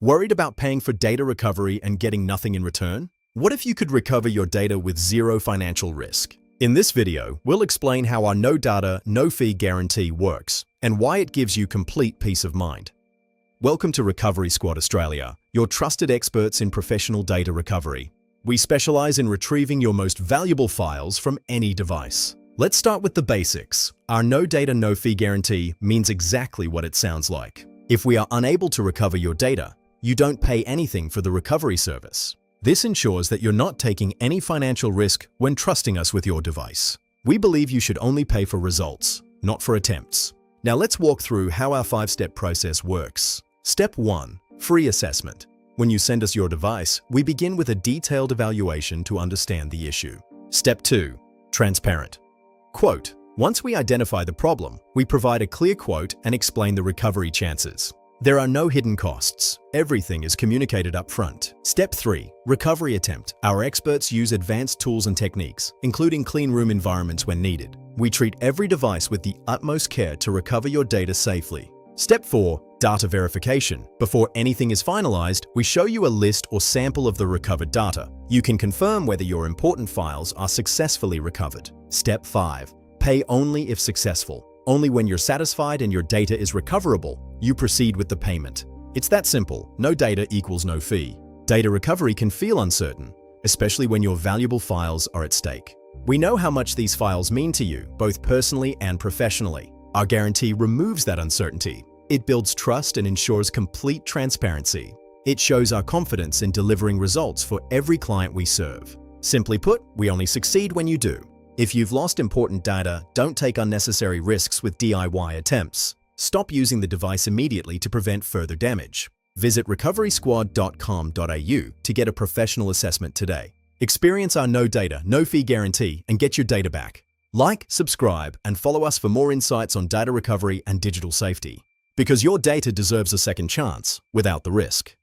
Worried about paying for data recovery and getting nothing in return? What if you could recover your data with zero financial risk? In this video, we'll explain how our no data, no fee guarantee works and why it gives you complete peace of mind. Welcome to Recovery Squad Australia, your trusted experts in professional data recovery. We specialize in retrieving your most valuable files from any device. Let's start with the basics. Our no data, no fee guarantee means exactly what it sounds like. If we are unable to recover your data, you don't pay anything for the recovery service. This ensures that you're not taking any financial risk when trusting us with your device. We believe you should only pay for results, not for attempts. Now let's walk through how our 5-step process works. Step 1. Free assessment. When you send us your device, we begin with a detailed evaluation to understand the issue. Step 2. Transparent. Quote. Once we identify the problem, we provide a clear quote and explain the recovery chances. There are no hidden costs. Everything is communicated up front. Step 3. Recovery attempt. Our experts use advanced tools and techniques, including clean room environments when needed. We treat every device with the utmost care to recover your data safely. Step 4. Data verification. Before anything is finalized, we show you a list or sample of the recovered data. You can confirm whether your important files are successfully recovered. Step 5. Pay only if successful. Only when you're satisfied and your data is recoverable, you proceed with the payment. It's that simple. No data equals no fee. Data recovery can feel uncertain, especially when your valuable files are at stake. We know how much these files mean to you, both personally and professionally. Our guarantee removes that uncertainty. It builds trust and ensures complete transparency. It shows our confidence in delivering results for every client we serve. Simply put, we only succeed when you do. If you've lost important data, don't take unnecessary risks with DIY attempts. Stop using the device immediately to prevent further damage. Visit recoverysquad.com.au to get a professional assessment today. Experience our no data, no fee guarantee and get your data back. Like, subscribe, and follow us for more insights on data recovery and digital safety. Because your data deserves a second chance without the risk.